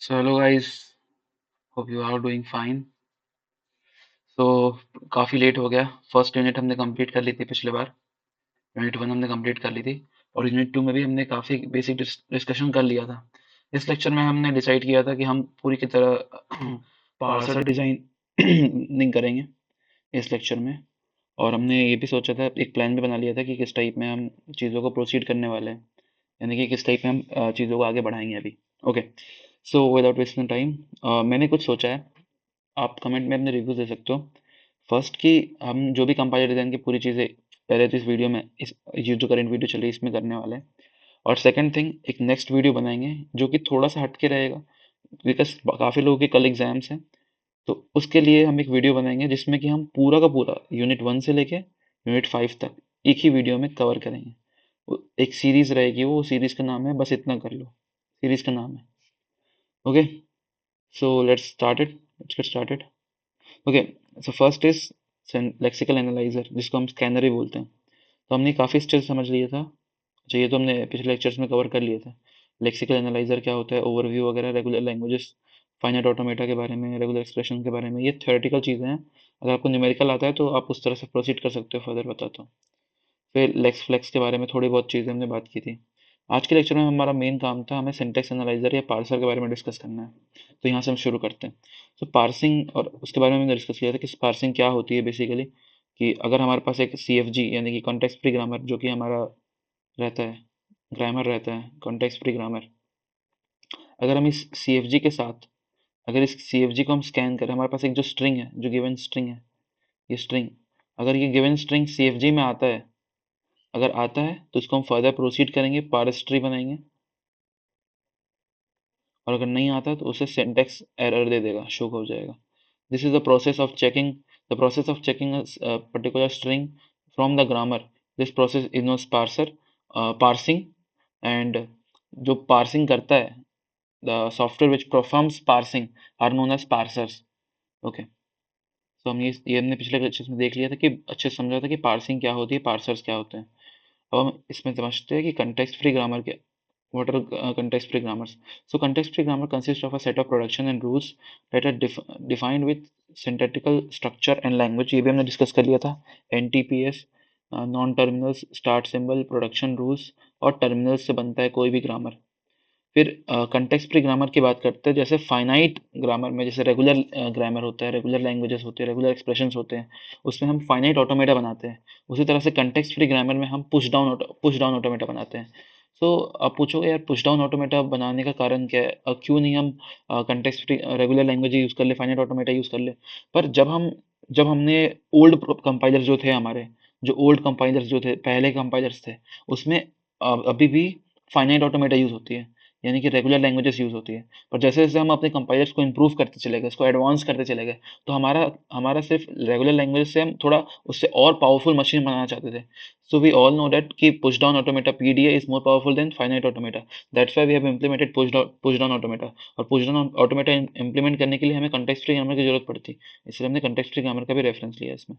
So hello guys, hope you are doing fine. So काफ़ी late हो गया। First unit हमने कंप्लीट कर ली थी पिछले बार। यूनिट 1 हमने कंप्लीट कर ली थी और यूनिट 2 में भी हमने काफ़ी बेसिक डिस्कशन कर लिया था। इस लेक्चर में हमने डिसाइड किया था कि हम पूरी की तरह पार्सर डिजाइन नहीं करेंगे इस लेक्चर में। और हमने ये भी सोचा था, एक प्लान भी बना लिया था कि किस टाइप में हम चीज़ों को प्रोसीड करने वाले हैं, यानी कि किस टाइप में हम चीज़ों को आगे बढ़ाएंगे अभी। Okay, so without wasting time मैंने कुछ सोचा है, आप कमेंट में अपने रिव्यू दे सकते हो। फर्स्ट कि हम जो भी कंपाइलर डिज़ाइन की पूरी चीज़ें पहले तो इस वीडियो में, इस ये जो करंट वीडियो चल रही है इसमें करने वाले हैं। और सेकंड थिंग, एक नेक्स्ट वीडियो बनाएंगे जो कि थोड़ा सा हटके रहेगा, बिकॉज काफ़ी लोगों के कल एग्जाम्स हैं। तो उसके लिए हम एक वीडियो बनाएंगे जिसमें कि हम पूरा का पूरा यूनिट 1 से लेके यूनिट 5 तक एक ही वीडियो में कवर करेंगे। एक सीरीज रहेगी, वो सीरीज का नाम है बस इतना कर लो, सीरीज का नाम है। Okay, so let's get started. Okay, so first is lexical analyser, जिसको हम स्कैनर ही बोलते हैं। तो हमने काफ़ी स्टेज समझ लिया था। अच्छा, ये तो हमने पिछले लेक्चर्स में कवर कर लिया था। लेक्सिकल एनालाइजर क्या होता है, ओवरव्यू वगैरह, रेगुलर लैंग्वेजेस, फाइनाइट ऑटोमेटा के बारे में, रेगुलर एक्सप्रेशन के बारे में, ये थ्योरेटिकल चीज़ें हैं। अगर आपको न्यूमेरिकल आता है तो आप उस तरह से प्रोसीड कर सकते हो, फर्दर बताता हूँ। फिर लेक्स फ्लेक्स के बारे में थोड़ी बहुत चीज़ें हमने बात की थी। आज के लेक्चर में हमारा मेन काम था, हमें सिंटेक्स एनालाइजर या पार्सर के बारे में डिस्कस करना है। तो यहाँ से हम शुरू करते हैं। तो पार्सिंग और उसके बारे में हमने डिस्कस किया था कि पार्सिंग क्या होती है बेसिकली। कि अगर हमारे पास एक CFG यानी कि कॉन्टेक्स्ट फ्री ग्रामर जो कि हमारा रहता है, ग्रामर रहता है, कॉन्टेक्स्ट फ्री ग्रामर। अगर हम इस CFG के साथ, अगर इस CFG को हम स्कैन करें, हमारे पास एक जो स्ट्रिंग है, जो गिवन स्ट्रिंग है, ये स्ट्रिंग, अगर ये गिवन स्ट्रिंग CFG में आता है, अगर आता है तो इसको हम फर्दर प्रोसीड करेंगे, पार्स ट्री बनाएंगे। और अगर नहीं आता तो उसे सिंटेक्स एरर दे देगा, शो हो जाएगा। This is the process of checking, the process of checking particular string from the grammar. This process is known parser, parsing. And जो पार्सिंग करता है, the software which performs parsing are known as parsers. Okay, तो हम ये हमने पिछले lecture में देख लिया था कि अच्छे से समझा था कि पार्सिंग क्या होती है, पार्सर्स क्या होते हैं। अब हम इसमें समझते हैं कि कंटेक्स्ट फ्री ग्रामर क्या, what are context free grammars. So context free grammar consists of a set of production and rules that are defined with syntactical structure and language. ये भी हमने डिस्कस कर लिया था। NTPS, non terminals, start symbol, production rules और terminals से बनता है कोई भी ग्रामर। फिर कंटेक्स्ट फ्री ग्रामर की बात करते हैं। जैसे फाइनाइट ग्रामर में, जैसे रेगुलर ग्रामर होता है, रेगुलर लैंग्वेजेस होते हैं, रेगुलर एक्सप्रेशंस होते हैं, उसमें हम फाइनाइट ऑटोमेटा बनाते हैं। उसी तरह से कंटेक्स्ट फ्री ग्रामर में हम पुश डाउन ऑटोमेटा बनाते हैं। सो आप पूछोगे यार, पुश डाउन ऑटोमेटा बनाने का कारण क्या है, क्यों नहीं हम context free regular language use कर ले, फाइनाइट ऑटोमेटा यूज़ कर ले। पर जब हमने ओल्ड कंपाइलर जो थे हमारे, जो ओल्ड कंपाइलर्स जो थे, पहले कंपाइलर्स थे, उसमें अभी भी फाइनाइट ऑटोमेटा यूज़ होती है, यानी कि रेगुलर लैंग्वेजेस यूज़ होती है। पर जैसे जैसे हम अपने कंपाइलर्स को इम्प्रूव करते चले गए, उसको एडवांस करते चले गए, तो हमारा हमारा सिर्फ रेगुलर लैंग्वेज से हम थोड़ा उससे और पावरफुल मशीन बनाना चाहते थे। So we all know that कि push down automata, PDA is more powerful than finite automata. That's why we have implemented push down automata. और पुश डाउन ऑटोमेटा इम्प्लीमेंट करने के लिए हमें कंटेक्स्ट फ्री ग्रामर की जरूरत पड़ती, इसलिए हमने कंटेक्स्ट फ्री ग्रामर का भी रेफरेंस लिया इसमें।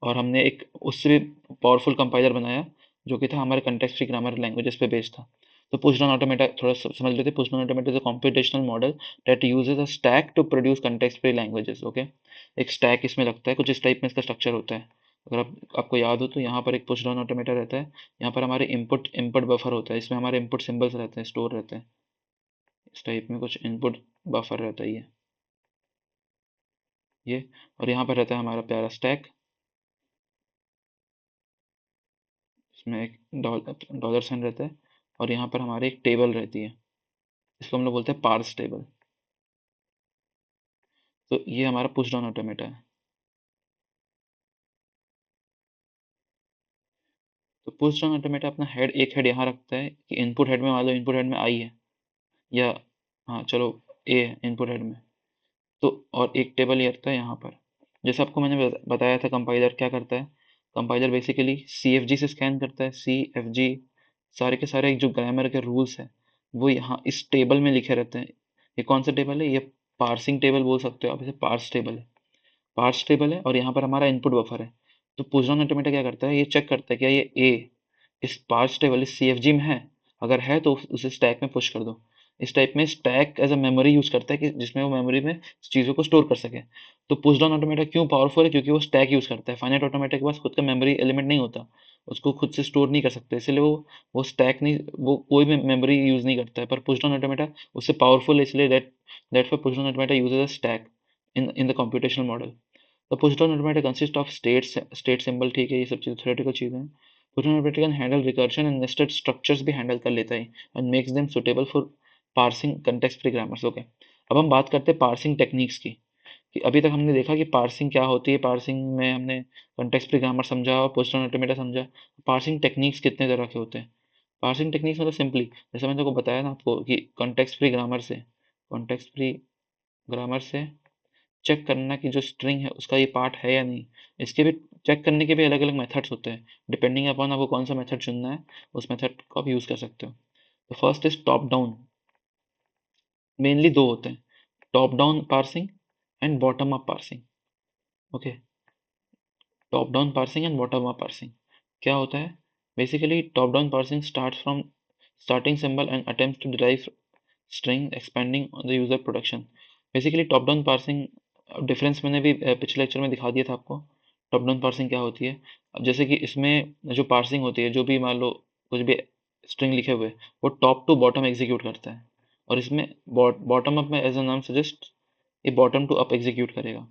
और हमने एक उससे भी पावरफुल कंपाइलर बनाया जो कि था हमारे कंटेक्स्ट फ्री ग्रामर लैंग्वेजेस पे बेस्ड था। तो पुश डाउन ऑटोमेटा थोड़ा समझ लेते हैं। Push down automata is a computational model that uses a stack to produce context free languages. Okay, एक स्टैक इसमें लगता है, कुछ इस टाइप में इसका स्ट्रक्चर होता है। अगर आपको याद हो तो यहाँ पर एक पुश डाउन ऑटोमेटा रहता है, यहाँ पर हमारे इनपुट बफर होता है, इसमें हमारे इनपुट सिंबल्स रहते हैं, स्टोर रहते हैं। इस टाइप में कुछ इनपुट बफर रहता है ये। और यहाँ पर रहता है हमारा प्यारा स्टैक, इसमें एक डॉलर साइन रहता है। और यहाँ पर हमारी एक टेबल रहती है, इसको हम लोग बोलते हैं पार्स टेबल। तो ये हमारा पुश डाउन ऑटोमेटा है। तो पुश डाउन ऑटोमेटा अपना हेड, एक हेड यहाँ रखता है कि इनपुट हेड में, मान लो इनपुट हेड में आई है, या हाँ चलो ए है इनपुट हेड में, तो और एक टेबल ये रखता है यहाँ पर। जैसे आपको मैंने बताया था कंपाइलर क्या करता है। कंपाइलर बेसिकली CFG से स्कैन करता है, CFG, सारे के सारे जो ग्रामर के रूल्स हैं वो यहाँ इस टेबल में लिखे रहते हैं। ये कौन सा टेबल है, ये पार्सिंग टेबल बोल सकते हो आप इसे, पार्स टेबल है। पार्स टेबल है और यहाँ पर हमारा इनपुट बफर है। तो पुश डाउन ऑटोमेटा क्या करता है, ये चेक करता है कि ये ए इस पार्स टेबल, इस CFG में है। अगर है तो उसे स्टैक में पुश कर दो। इस टाइप में stack as a memory use करता है कि जिसमें वो मेमोरी में चीज़ों को स्टोर कर सके। तो पुश डाउन ऑटोमेटा क्यों पावरफुल है, क्योंकि वो स्टैक यूज करता है। फाइनाइट ऑटोमेटा के पास खुद का मेमोरी एलिमेंट नहीं होता, उसको खुद से स्टोर नहीं कर सकते, इसलिए वो स्टैक नहीं, वो कोई भी मेमोरी यूज नहीं करता है। पर पुश डाउन ऑटोमेटा उससे पावरफुल है, इसलिए that for push down automata uses a stack in the computational model. तो push down automata consist of state symbol, ठीक है, ये सब चीज़ थ्योरेटिकल चीज़ें हैं। Push down automata can handle recursion and nested structures भी हैंडल कर लेता है and makes them suitable for parsing context free grammars. Okay, अब हम बात करते हैं पार्सिंग टेक्निक्स की, कि अभी तक हमने देखा कि पार्सिंग क्या होती है, पार्सिंग में हमने कॉन्टेक्स्ट फ्री ग्रामर समझा और पुश डाउन ऑटोमेटा समझा। पार्सिंग टेक्निक्स कितने तरह के होते हैं? पार्सिंग टेक्निक्स मतलब सिंपली, जैसे मैंने आपको बताया ना आपको, कि कॉन्टेक्स्ट फ्री ग्रामर से चेक करना कि जो स्ट्रिंग है उसका ये पार्ट है या नहीं। इसके भी चेक करने के भी अलग अलग मेथड्स होते हैं, डिपेंडिंग अपॉन आपको कौन सा मेथड चुनना है, उस मेथड को आप यूज़ कर सकते हो। तो first is top down. Mainly दो होते हैं, top down parsing and bottom up parsing. Okay, top down parsing and bottom up parsing क्या होता है? Basically top down parsing starts from starting symbol and attempts to derive string expanding on the user production. Basically top down parsing difference मैंने भी पिछले lecture में दिखा दिया था आपको। टॉप डाउन पार्सिंग क्या होती है? अब जैसे कि इसमें जो पार्सिंग होती है, जो भी मान लो कुछ भी स्ट्रिंग लिखे हुए, वो टॉप टू बॉटम एग्जीक्यूट करता है, और इसमें बॉटम अप में एज अ नाम सजेस्ट ये बॉटम टू अप एग्जीक्यूट करेगा।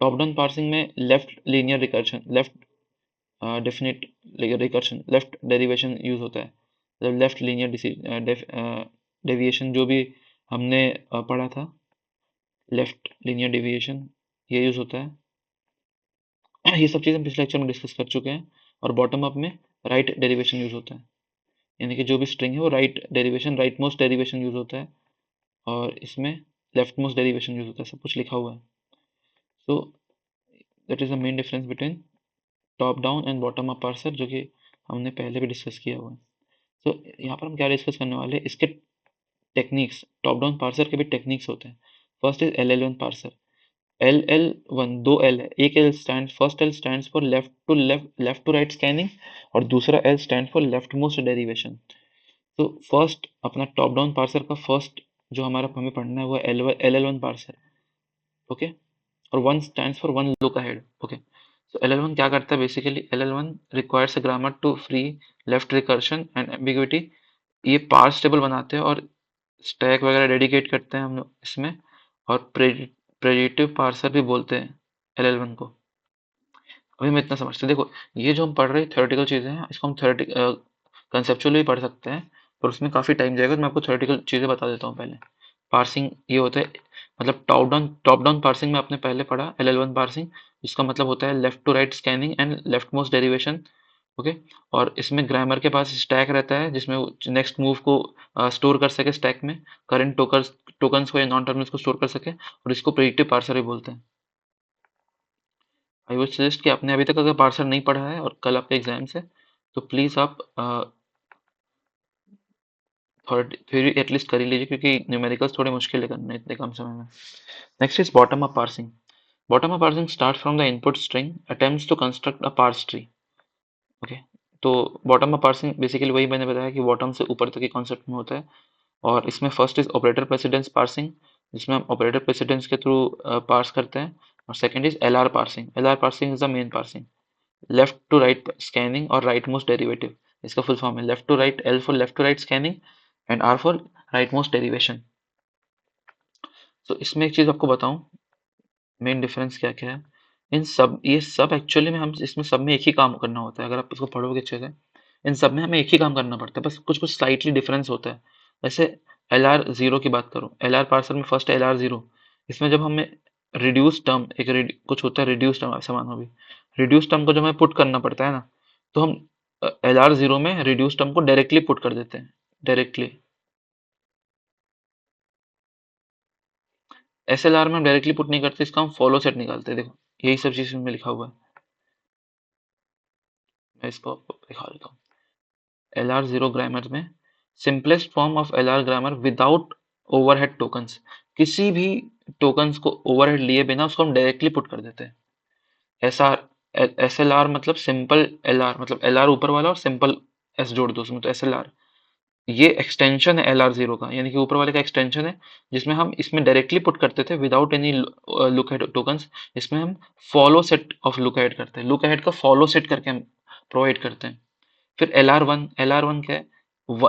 टॉप डाउन पार्सिंग में left linear recursion, definite recursion, left derivation use होता है, मतलब लेफ्ट लीनियर डेविएशन जो भी हमने पढ़ा था, लेफ्ट लीनियर डेविएशन ये यूज होता है। ये सब चीज़ हम पिछले लेक्चर में डिस्कस कर चुके हैं। और बॉटम अप में राइट डेरिवेशन यूज होता है, यानी कि जो भी स्ट्रिंग है वो राइट मोस्ट डेरिवेशन यूज होता है, और इसमें लेफ्ट मोस्ट डेरिवेशन यूज होता है, सब कुछ लिखा हुआ है। So that is the main difference between top down and bottom up parser, जो कि हमने पहले भी डिस्कस किया हुआ है। तो यहाँ पर हम क्या डिस्कस करने वाले हैं, इसके टेक्निक्स। टॉप डाउन पार्सर के भी टेक्निक्स होते हैं। First is LL1 parser. LL1 दो एल है, एक L stand first L stands for left to right scanning, और दूसरा L stand for left most derivation. तो फर्स्ट अपना टॉप डाउन पार्सर का फर्स्ट जो हमारा हमें पढ़ना है वो LL1 पार्सर। ओके, और one stands for one look ahead. Okay, so LL1 क्या करता है? Basically LL1 requires a grammar to free left recursion and ambiguity. ये पार्स टेबल बनाते हैं और स्टैक वगैरह डेडिकेट करते हैं हम लोग इसमें, और प्रेडिक्टिव पार्सर भी बोलते हैं LL1 को। अभी मैं इतना समझते, देखो ये जो हम पढ़ रहे हैं थ्योरेटिकल चीज़ें हैं, इसको हम थ्योरेटिक कंसेप्चुअली भी पढ़ सकते हैं, पर उसमें काफ़ी टाइम जाएगा, तो मैं आपको थ्योरेटिकल चीज़ें बता देता हूँ पहले। पार्सिंग ये होता है, मतलब टॉप डाउन पार्सिंग में आपने पहले पढ़ा LL1 पार्सिंग, जिसका मतलब होता है left to right scanning and left most derivation. Okay, और इसमें ग्रामर के पास स्टैक रहता है जिसमें वो नेक्स्ट मूव को स्टोर कर सके स्टैक में, करंट टोकन्स को या नॉन टर्मिनल्स को स्टोर कर सके, और इसको प्रेडिक्टिव पार्सर भी बोलते हैं। आई वुड सजेस्ट कि आपने अभी तक अगर पार्सर नहीं पढ़ा है और कल आपके एग्जाम्स है, तो प्लीज़ आप थ्योरी एटलीस्ट कर ही लीजिए, क्योंकि न्यूमेरिकल्स थोड़े मुश्किल है करने इतने कम समय में। Next is bottom up parsing. Bottom up parsing start from the input string attempts to construct a parse tree. Okay, तो बॉटम अप पार्सिंग बेसिकली वही मैंने बताया कि बॉटम से ऊपर तक के कॉन्सेप्ट में होता है। और इसमें first is operator precedence parsing, जिसमें हम ऑपरेटर प्रेसिडेंस के थ्रू पार्स करते हैं। और second is LR parsing. LR parsing is the main parsing, left to right scanning और राइट मोस्ट डेरिवेटिव। इसका फुल फॉर्म है left to right, L for left to right scanning and R for right most derivation. तो इसमें एक चीज़ आपको बताऊं, main difference क्या क्या है इन सब, ये सब एक्चुअली में हम इसमें सब में एक ही काम करना होता है। अगर आप इसको पढ़ोगे अच्छे से, इन सब में हमें एक ही काम करना पड़ता है, बस कुछ कुछ स्लाइटली डिफरेंस होता है। जैसे LR0 की बात करूँ, LR पार्सर में फर्स्ट LR0, इसमें जब हमें रिड्यूस टर्म कुछ होता है, रिड्यूस टर्म ऐसा मानो भी, रिड्यूस टर्म को जब हमें पुट करना पड़ता है ना, तो हम LR0 में रिड्यूस टर्म को डायरेक्टली पुट कर देते हैं, डायरेक्टली। SLR में हम डायरेक्टली पुट नहीं करते, इसका हम फॉलो सेट निकालते हैं। देखो यही सब चीज़ में लिखा हुआ है, मैं इसको आपको दिखा देता हूँ। LR0 ग्रामर में simplest form of LR grammar without overhead tokens, किसी भी टोकन्स को ओवरहेड लिए बिना उसको हम डायरेक्टली पुट कर देते हैं। SLR मतलब सिंपल LR, मतलब LR ऊपर वाला और सिंपल S जोड़ दो उसमें, तो SLR। ये एक्सटेंशन है LR0 का, यानी कि ऊपर वाले का एक्सटेंशन है, जिसमें हम इसमें डायरेक्टली पुट करते थे without any look ahead tokens. इसमें हम follow set of look ahead करते हैं, लुक अहेड का फॉलो सेट करके हम प्रोवाइड करते हैं। फिर LR1 क्या है,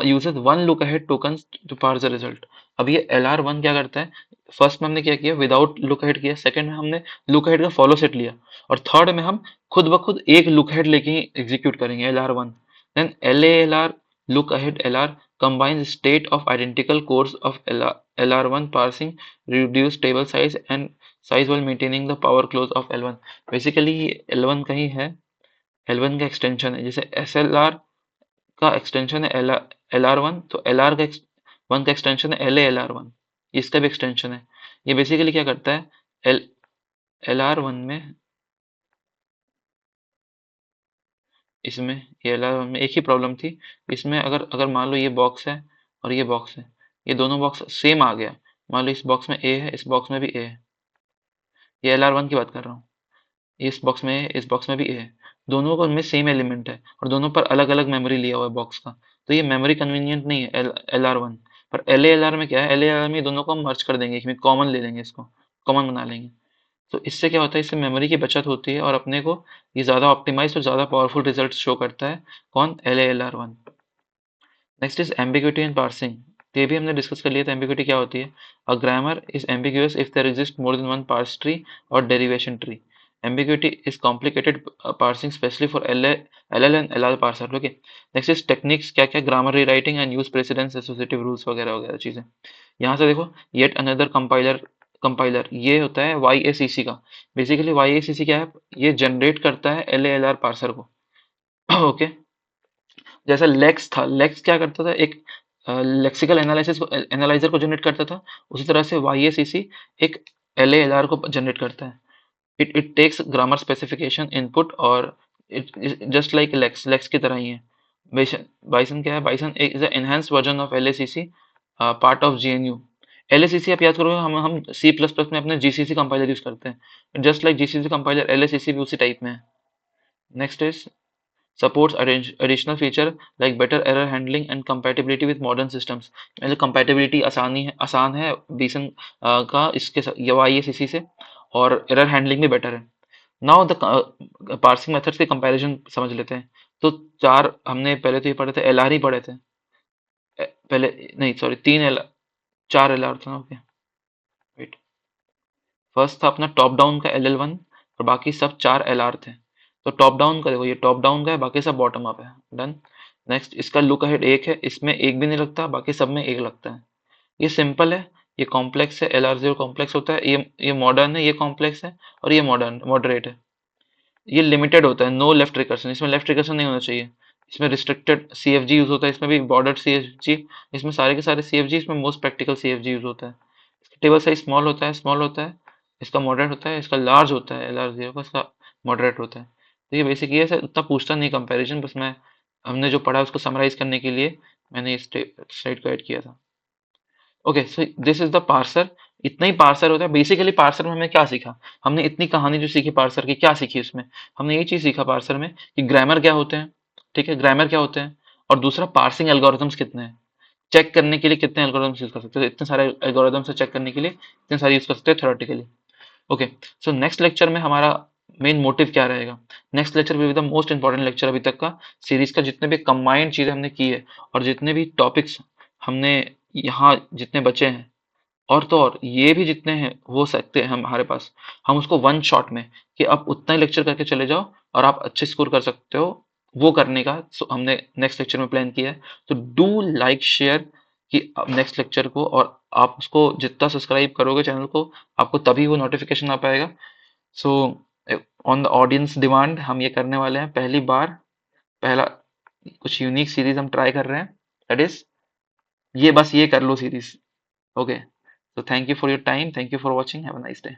uses one look ahead tokens to parse the result. अब ये LR1 क्या करता है, फर्स्ट में हमने क्या किया, विदाउट लुक अहेड किया, सेकंड में हमने लुक अहेड का फॉलो सेट लिया, और थर्ड में हम खुद ब खुद एक लुक अहेड लेके ही एग्जीक्यूट करेंगे LR1। Then LALR look ahead LR combines state of identical cores of LR1 parsing reduce table size while maintaining the power close of L1। Basically L1 का ही है, L1 का एक्सटेंशन है, जैसे SLR का extension है LR1, तो LR का one का एक्सटेंशन है LALR1, इसका भी एक्सटेंशन है। ये बेसिकली क्या करता है, एल LR1 में, इसमें ये LR1 में एक ही प्रॉब्लम थी। इसमें अगर अगर मान लो ये बॉक्स है और ये बॉक्स है, ये दोनों बॉक्स सेम आ गया, मान लो इस बॉक्स में A है, इस बॉक्स में भी A है, ये LR1 की बात कर रहा हूँ, इस बॉक्स में A, इस बॉक्स में भी A है, दोनों को में सेम एलिमेंट है और दोनों पर अलग अलग मेमोरी लिया हुआ है बॉक्स का, तो ये मेमोरी कन्वीनियंट नहीं है LR1। पर LALR में क्या है, LALR में दोनों को हम मर्ज कर देंगे, इसमें कॉमन ले लेंगे, इसको कॉमन बना लेंगे। तो इससे क्या होता है, इससे मेमोरी की बचत होती है और अपने को ये ज़्यादा ऑप्टिमाइज और ज़्यादा पावरफुल रिजल्ट शो करता है। कौन, LALR1। Next is ambiguity and parsing. ये भी हमने डिस्कस कर लिया था, एम्बिग्यूटी क्या होती है। A grammar is ambiguous if there exist more than one parse tree और derivation tree. Ambiguity is complicated parsing specially for LL and LR parser. Okay, next is techniques, क्या क्या, grammar rewriting and use precedence associative rules वगैरह वगैरह चीज़ें। यहाँ से देखो, yet another compiler ये होता है YACC का। बेसिकली YACC क्या है, ये जनरेट करता है LALR पार्सर को। ओके, जैसा लेक्स था, लेक्स क्या करता था, एक लेक्सिकल एनालिसिस को, एनालाइजर को जनरेट करता था, उसी तरह से YACC एक LALR को जनरेट करता है। It takes grammar specification input, और it just like Lex, Lex की तरह ही है। बाइसन क्या है, Bison is enhanced version of LACC, part of GNU। LACC आप याद करोगे, हम C++ में अपने GCC कंपाइलर यूज करते हैं, just like GCC compiler LACC भी उसी टाइप में है। Next is supports additional feature like better error handling and compatibility with modern systems। मतलब compatibility आसान है बीसन का इसके YACC से, और error handling भी better है। now the parsing methods के comparison समझ लेते हैं। तो चार हमने पहले तो ये पढ़े थे, LR ही पढ़े थे पहले, नहीं सॉरी, चार LR था। ओके, वेट, फर्स्ट था अपना टॉप डाउन का LL1, और बाकी सब चार LR थे। तो टॉप डाउन का देखो, ये टॉप डाउन का है, बाकी सब बॉटम अप है। डन। नेक्स्ट, इसका लुक अहेड एक है, इसमें एक भी नहीं लगता, बाकी सब में एक लगता है। ये सिंपल है, ये कॉम्प्लेक्स है, LR0 कॉम्प्लेक्स होता है, ये मॉडर्न है, ये कॉम्प्लेक्स है, और ये मॉडर्न मॉडरेट है। ये लिमिटेड होता है, नो लेफ्ट रिकर्सन, इसमें लेफ्ट रिकर्सन नहीं होना चाहिए। इसमें रिस्ट्रिक्टेड CFG यूज होता है, इसमें भी बॉर्डर्ड CFG, इसमें सारे के सारे CFG, इसमें मोस्ट प्रैक्टिकल CFG यूज होता है। इसका टेबल साइज स्मॉल होता है, इसका मॉडरेट होता है, इसका लार्ज होता है LR0 का, इसका मॉडरेट होता है। तो ये बेसिक ये है, उतना पूछता नहीं कंपैरिजन, बस मैं हमने जो पढ़ा उसको समराइज करने के लिए मैंने इस स्लाइड को ऐड किया था। Okay, so this is the parser. इतना ही पार्सर होता है बेसिकली। पार्सर में हमने क्या सीखा, हमने इतनी कहानी जो सीखी पार्सर की, क्या सीखी उसमें, हमने ये चीज सीखा पार्सर में कि ग्रामर क्या होते हैं, ठीक है, ग्रामर क्या होते हैं, और दूसरा पार्सिंग एल्गोरिथम्स कितने हैं, चेक करने के लिए कितने एल्गोरिथम्स यूज कर सकते हैं, इतने सारे एल्गोरिथम्स चेक करने के लिए इतने सारे यूज कर सकते हैं theoretically. Okay, so next lecture में हमारा मेन मोटिव क्या रहेगा, next lecture will be the most important lecture अभी तक का सीरीज का, जितने भी कंबाइंड चीजें हमने की है और जितने भी टॉपिक्स हमने यहाँ जितने बचे हैं, और तो और ये भी जितने हैं हो सकते हैं हमारे पास, हम उसको वन शॉट में, कि आप उतना ही लेक्चर करके चले जाओ और आप अच्छे स्कोर कर सकते हो, वो करने का हमने नेक्स्ट लेक्चर में प्लान किया है। तो डू लाइक शेयर कि नेक्स्ट लेक्चर को, और आप उसको जितना सब्सक्राइब करोगे चैनल को, आपको तभी वो नोटिफिकेशन आ पाएगा। So on the audience demand हम ये करने वाले हैं, पहली बार पहला कुछ यूनिक सीरीज हम ट्राई कर रहे हैं, दैट इज ये, बस ये कर लो series. Okay, so thank you for your time, thank you for watching, have a nice day।